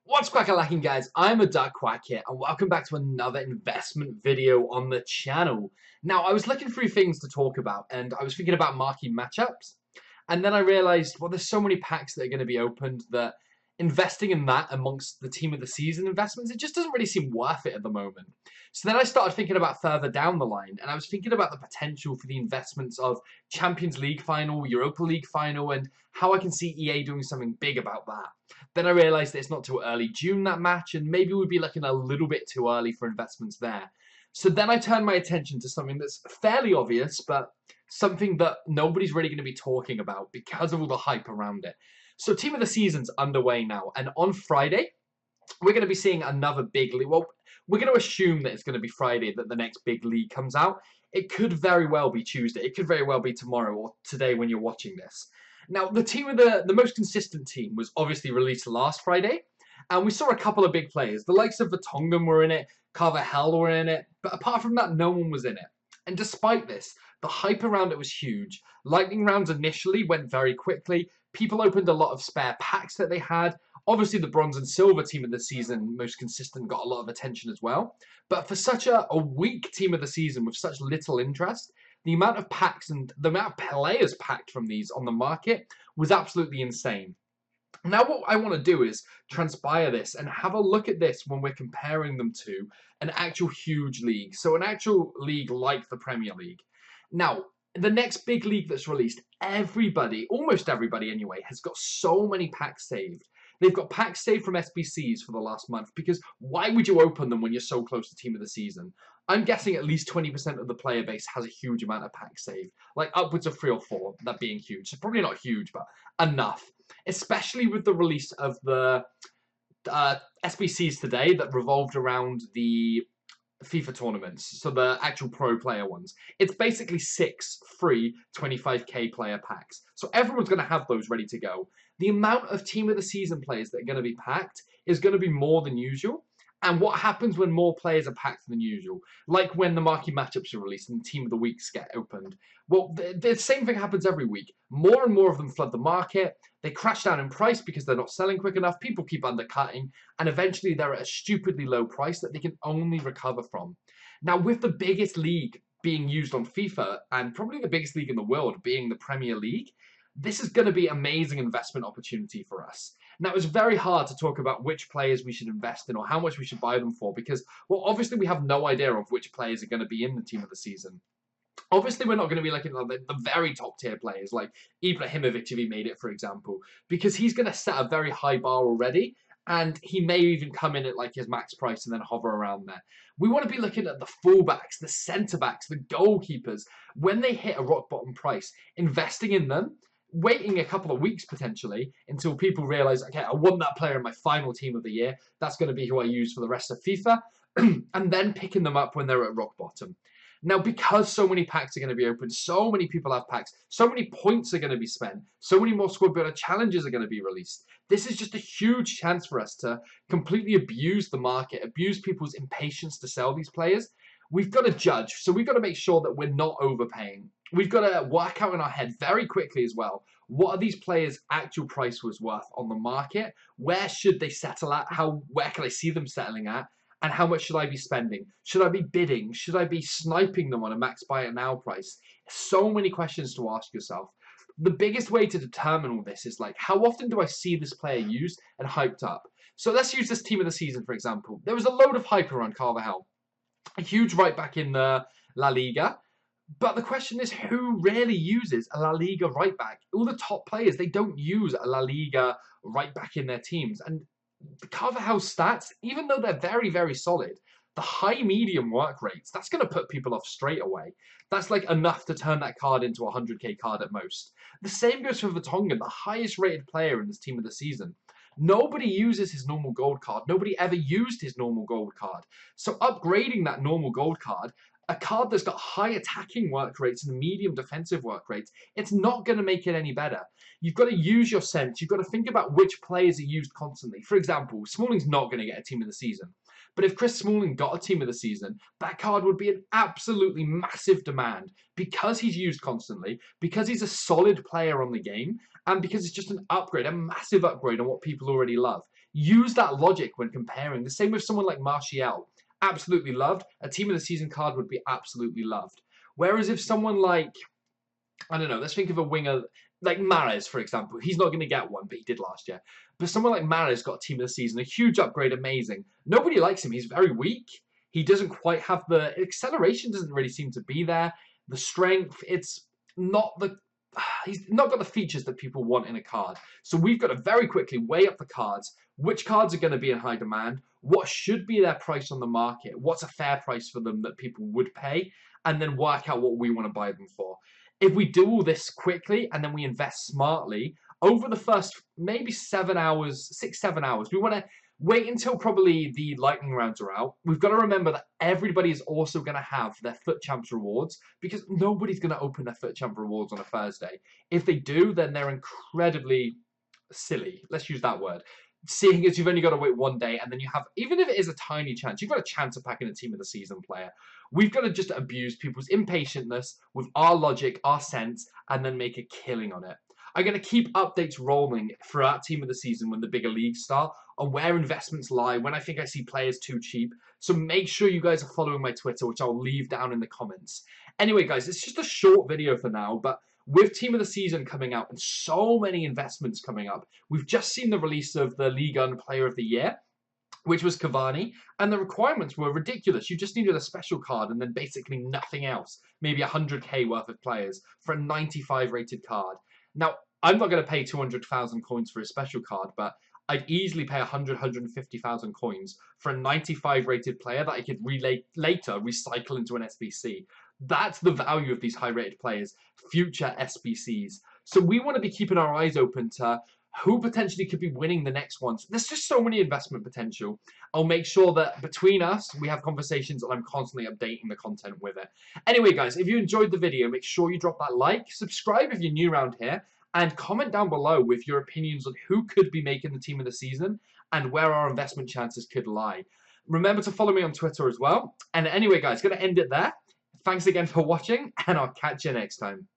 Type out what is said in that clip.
What's crackalacking, guys? I'm a Duck Quack here, and welcome back to another investment video on the channel. Now, I was looking through things to talk about, and I was thinking about marquee matchups, and then I realized, well, there's so many packs that are going to be opened that investing in that amongst the team of the season investments, it just doesn't really seem worth it at the moment. So then I started thinking about further down the line, and I was thinking about the potential for the investments of Champions League final, Europa League final, and how I can see EA doing something big about that. Then I realised that it's not till early June, that match, and maybe we'd be looking a little bit too early for investments there. So then I turned my attention to something that's fairly obvious, but something that nobody's really going to be talking about because of all the hype around it. So Team of the Season's underway now, and on Friday, we're going to be seeing another big league. Well, we're going to assume that it's going to be Friday that the next big league comes out. It could very well be Tuesday. It could very well be tomorrow or today when you're watching this. Now, the team of the most consistent team was obviously released last Friday, and we saw a couple of big players. The likes of Vertonghen were in it, Carvajal were in it, but apart from that, no one was in it. And despite this, the hype around it was huge. Lightning rounds initially went very quickly. People opened a lot of spare packs that they had. Obviously, the bronze and silver team of the season, most consistent, got a lot of attention as well. But for such a weak team of the season with such little interest, the amount of packs and the amount of players packed from these on the market was absolutely insane. Now what I want to do is transpire this and have a look at this when we're comparing them to an actual huge league. So an actual league like the Premier League. Now, the next big league that's released, everybody, almost everybody anyway, has got so many packs saved. They've got packs saved from SBCs for the last month because why would you open them when you're so close to team of the season? I'm guessing at least 20% of the player base has a huge amount of packs saved. Like upwards of 3 or 4, that being huge. So probably not huge, but enough. Especially with the release of the SBCs today that revolved around the FIFA tournaments, so the actual pro player ones. It's basically 6 free 25k player packs. So everyone's going to have those ready to go. The amount of team of the season players that are going to be packed is going to be more than usual. And what happens when more players are packed than usual? Like when the marquee matchups are released and team of the weeks get opened. Well, the same thing happens every week. More and more of them flood the market. They crash down in price because they're not selling quick enough. People keep undercutting. And eventually they're at a stupidly low price that they can only recover from. Now, with the biggest league being used on FIFA and probably the biggest league in the world being the Premier League, this is going to be an amazing investment opportunity for us. Now, it's very hard to talk about which players we should invest in or how much we should buy them for because, well, obviously we have no idea of which players are going to be in the team of the season. Obviously, we're not going to be looking at the very top tier players like Ibrahimovic if he made it, for example, because he's going to set a very high bar already, and he may even come in at like his max price and then hover around there. We want to be looking at the fullbacks, the centre-backs, the goalkeepers. When they hit a rock bottom price, investing in them, waiting a couple of weeks potentially until people realise, okay, I want that player in my final team of the year. That's going to be who I use for the rest of FIFA. And then picking them up when they're at rock bottom. Now, because so many packs are going to be open, so many people have packs, so many points are going to be spent, so many more squad builder challenges are going to be released. This is just a huge chance for us to completely abuse the market, abuse people's impatience to sell these players. We've got to judge, so we've got to make sure that we're not overpaying. We've got to work out in our head very quickly as well, what are these players' actual price was worth on the market? Where should they settle at? Where can I see them settling at? And how much should I be spending? Should I be bidding? Should I be sniping them on a max buy it now price? So many questions to ask yourself. The biggest way to determine all this is like, how often do I see this player used and hyped up? So let's use this team of the season, for example. There was a load of hype around Carvajal. A huge right back in the La Liga. But the question is, who really uses a La Liga right back? All the top players, they don't use a La Liga right back in their teams. And the Carvajal's stats, even though they're very, very solid, the high medium work rates, that's going to put people off straight away. That's like enough to turn that card into a 100k card at most. The same goes for Vertonghen, the highest rated player in this team of the season. Nobody uses his normal gold card. Nobody ever used his normal gold card. So upgrading that normal gold card, a card that's got high attacking work rates and medium defensive work rates, it's not going to make it any better. You've got to use your sense. You've got to think about which players are used constantly. For example, Smalling's not going to get a team of the season. But if Chris Smalling got a team of the season, that card would be an absolutely massive demand because he's used constantly, because he's a solid player on the game, and because it's just an upgrade, a massive upgrade on what people already love. use that logic when comparing. The same with someone like Martial. Absolutely loved. A team of the season card would be absolutely loved. Whereas if someone like, I don't know, let's think of a winger like Mahrez, for example. He's not going to get one, but he did last year. But someone like Mahrez got a team of the season, a huge upgrade, amazing. Nobody likes him. He's very weak. He doesn't quite have the acceleration, doesn't really seem to be there. The strength, it's not the, he's not got the features that people want in a card. So we've got to very quickly weigh up the cards. Which cards are going to be in high demand? What should be their price on the market? What's a fair price for them that people would pay? And then work out what we want to buy them for. If we do all this quickly and then we invest smartly, over the first maybe 7 hours, 6-7 hours, we want to wait until probably the lightning rounds are out. We've got to remember that everybody is also going to have their Foot Champs rewards, because nobody's going to open their Foot Champ rewards on a Thursday. If they do, then they're incredibly silly. Let's use that word. Seeing as you've only got to wait 1 day, and then you have, even if it is a tiny chance, you've got a chance of packing a team of the season player. We've got to just abuse people's impatientness with our logic, our sense, and then make a killing on it. I'm going to keep updates rolling throughout team of the season when the bigger leagues start, on where investments lie, when I think I see players too cheap. So make sure you guys are following my Twitter, which I'll leave down in the comments. Anyway, guys, it's just a short video for now, but with team of the season coming out and so many investments coming up, we've just seen the release of the League One Player of the Year, which was Cavani, and the requirements were ridiculous. You just needed a special card and then basically nothing else, maybe 100k worth of players for a 95 rated card. Now, I'm not going to pay 200,000 coins for a special card, but I'd easily pay 150,000 coins for a 95 rated player that I could later recycle into an SBC. That's the value of these high rated players, future SBCs. So we want to be keeping our eyes open to who potentially could be winning the next ones. There's just so many investment potential. I'll make sure that between us, we have conversations and I'm constantly updating the content with it. Anyway, guys, if you enjoyed the video, make sure you drop that like, subscribe if you're new around here, and comment down below with your opinions on who could be making the team of the season and where our investment chances could lie. Remember to follow me on Twitter as well. And anyway, guys, going to end it there. Thanks again for watching, and I'll catch you next time.